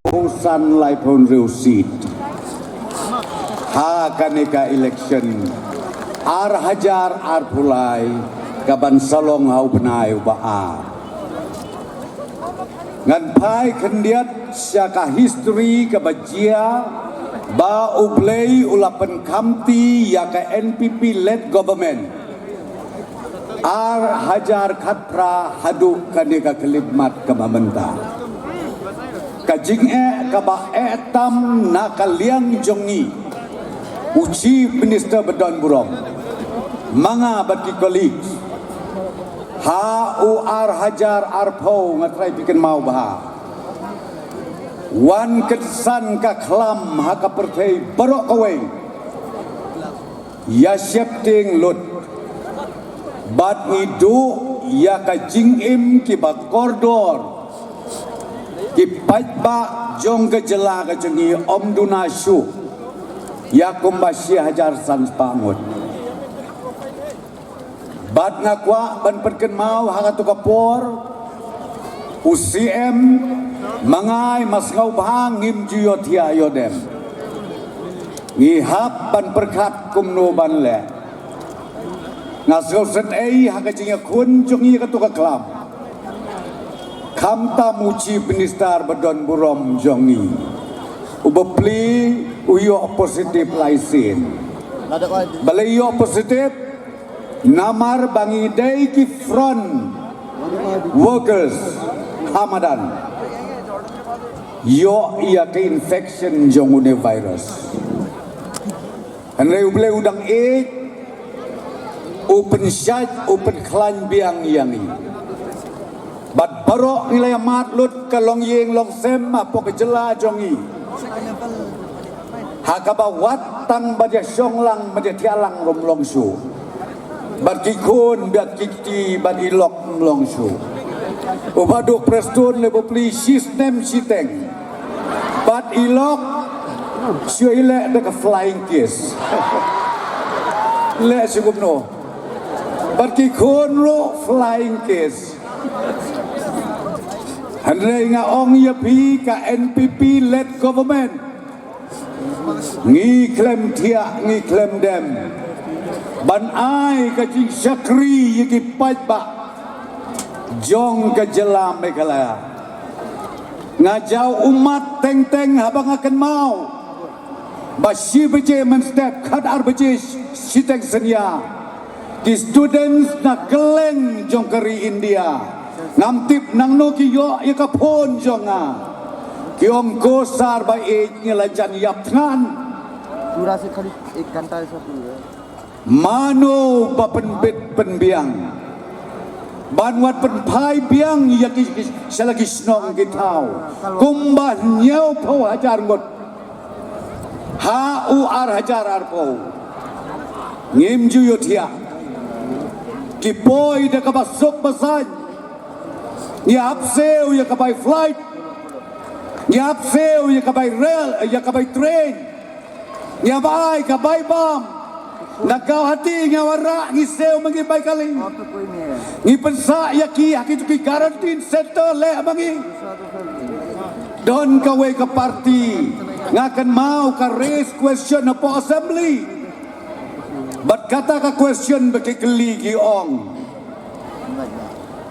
Usan lai pun reusit. Ha kaneka election. Ar hajar ar pulai kaban salong hau benai ubaa. Ngan pai kendiat syaka history kabajia ba ublei ulapan kamti yaka NPP led government. Ar hajar khatra hadu kaneka kelibmat kamamenta. Kajing kaba tam na kaliang jongi Chief Minister Bedon Burom mga bati colleagues ha ar hajar arpo ngatrai bikin mau baha wan kesan ka klam ha ka pertei barok kawe ya shifting lut bat ngidu ya ka jingim ki ba koridor Kipat ba jong kejela kejengi Om Dunasyu ya kumbasi hajar sans pangut bat ngakwa ban perken mau hangatu kapor UCM mangai mas ngau bahang ngim juyot ya yodem ngihap ban perkat kumno ban le ngasau set hakajengi kun jongi katu kaklam Kamta muci Minister Bedon Burom jongi ubepli uyo positif laisin balayo positif namar bangi day ki front workers Hamadan yo iya ke infection jongune virus henry uble udang open shot open klan biang yangi bat barok nilai mat lut kalong yeng long sem apok jela jongi hakaba watang badia syonglang badia tialang rom long su bat kikun bat kikti bat ilok long su ubaduk prestun lebo pli sistem siteng bat ilok syuile deka flying kiss le sigupno bat kikun ro flying kiss Handai nga ong yapi ka NPP led government ngi klem tia ngi klem dem ban ai ka jing syakri yiki pajba jong ka jelam megala ngajau umat teng-teng habang akan mau basi beje men step kad ar beje siteng senya di students na keleng jong kari India Namtip nang no kiyo yakapon jonga kiong kosar ba ngelajan yapngan durasi kali एक घंटा ऐसा पूरा mano bapenbit penbiang banwat penpai biang yaki selagi snong kitau kumbah nyau po hajar ngot ha u ar hajar arpo ngim juyotia kipoi de kabasok basan Niap seu ya kabai flight, niap seu ya kabai rail, ya kabai train, niap ai kabai bom, nakau hati ngawara ngiseu mengibai kali, ngipensa ya ki haki tu ki quarantine center le abangi, don kawe ke parti, ngakan mau ka raise question apa assembly, bat kata ka question bagi keli ki ong.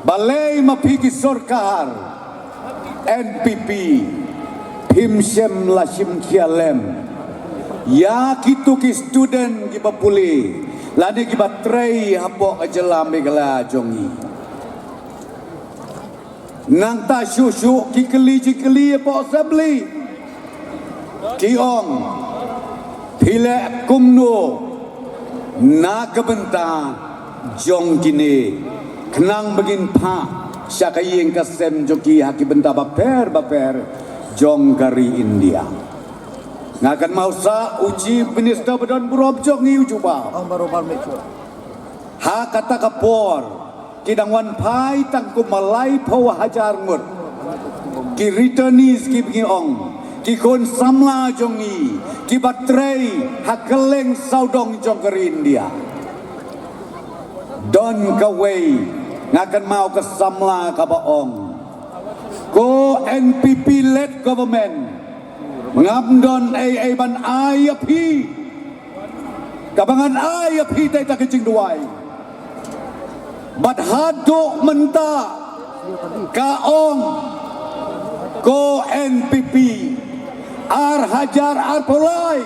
Balai mapigi sorkar NPP Himsem Lashim Kialem ya kitu ki student ki bapuli lani ki batrei hapok ajelam megala jongi nang ta syusyu ki keli apa assembly ki ong pile kumno na kebenta jong kini kenang begin pa syaka yeng kasem joki haki benta baper jong kari India ngakan mausa uji Minister Bedon Burom jongi ujuba ha kata kapor kidang wan pai tangku malai pawa hajar ngut ki returnees ki bingi ong ki kon samla jongi ki batrei hakeleng saudong jong kari India don kawai ngakan mau ke samla ka baong Ko NPP led government ngamdon ay ban IAP kabangan IAP tay ta kicing duai bat hadok menta kaong ko NPP ar hajar ar polai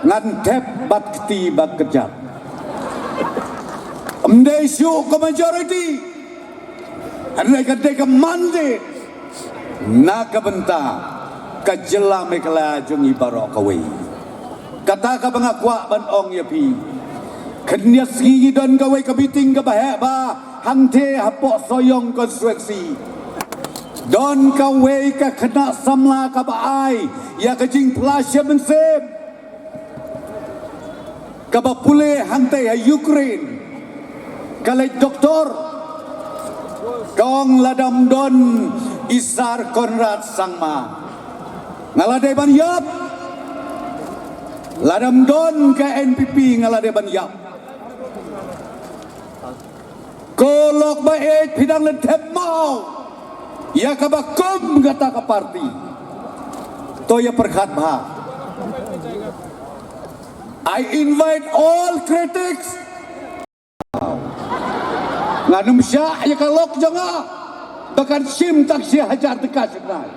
ngan tep bat keti bat kerjat amdai syuk ke majority andai kadai ke mandate na kabenta kajela mekala jungi barok kawai kata ka bangakwa ban ong yapi kenya singi don kawai kabiting ka bahe ba hangte hapok soyong konstruksi don kawai ka kena samla ka baai ya kajing plasya mensem ka bapule hangte ha Ukraine kalai doktor kong ladam don Isar Konrad Sangma ngaladai ban yap ladam don ke NPP ngaladai ban yap kolok baik pidang lentep mau ya kabakum kata ke parti to ya perkhat bah I invite all critics nganum syah ya kalok jangan bahkan sim tak sia hajar dekat sebenarnya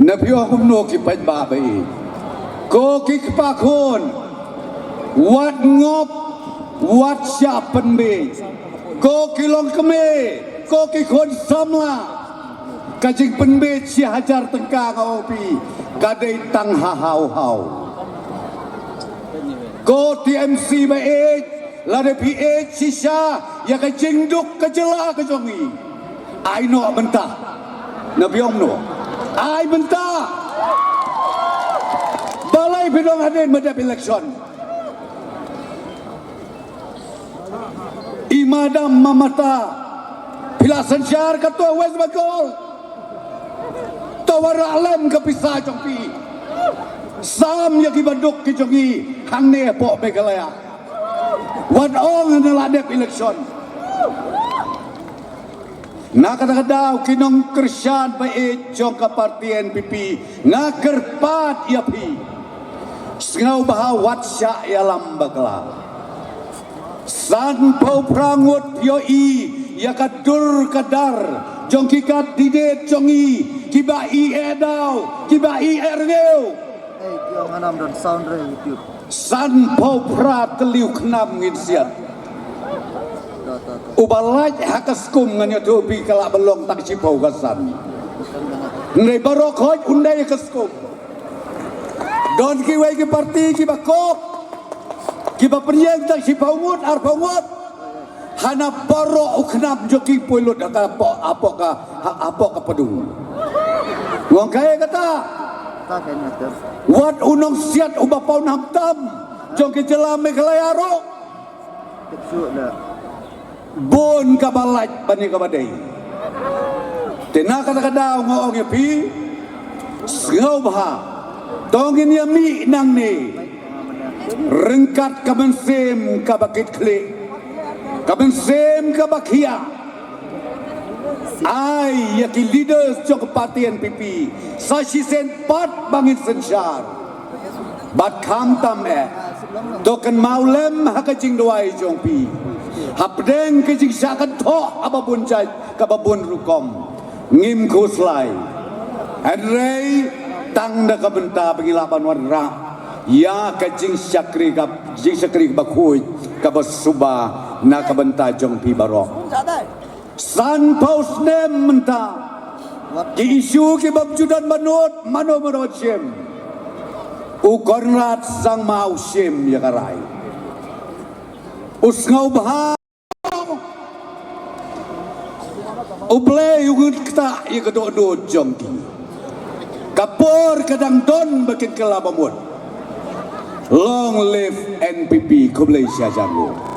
Nabi Muhammad ki pajba bai ko ki kepakun wat ngop wat syah penbe ko ki long keme ko ki kon samla kajing penbe sia hajar tengka ngopi kadai tang hau hau ko TMC bai lade PH sisa ya kajing duk kejela kejongi I know bentah Nabi Omno I bentah balai bidong hadir medap election imadam mamata pila sensyar ketua West Bengal tawar alam kepisah jongpi sam yaki baduk kijongi hang ne pok Meghalaya wan ong adalah dep election na kadang-kadang kinong Krisyan baik jong ka parti NPP na kerpat iapi sengaw baha watsya ialam bagla san pau prangut POI ya kadur kadar jong kikat didet jongi kiba i edau kiba i ergeu kyo nganam don sound re YouTube san pau prat teliu kenam ngin siat ubalaj hakaskum nganya tu pi kala belong tak cipau kasan ngai barok hoj undai kaskum don ki wai ki parti ki bakop ki ba penyeng tak cipau mut ar pangut hana barok uknam joki poilot apa ka pedung wong kaya kata ta kenya ter wat unong siat ubapau namtam joki jelam Meghalaya ro teksu la bon kabalaj bani kabadai tena kata-kata ngong yapi ngau baha tongin yami nang ni rengkat kabensem kabakit klik kabensem kabakia ai yaki leaders jok parti NPP sashi sen pat bangin sensyar bat kam tam token maulem hakajing doai jongpi hapdeng kejing syakat toh ababun jai kababun rukom ngim kuslai adrei tang da kabenta pengilapan wadra ya kejing syakri bakui kabasuba na kabenta jongpi barok san paus nem menta ki isu ki babjudan manut mano manut syem ukornat sang mau syem ya karai usngau bah uble yugut kita ya kedo jongki kapor kadang don bakin kelabamut long live NPP Malaysia Jango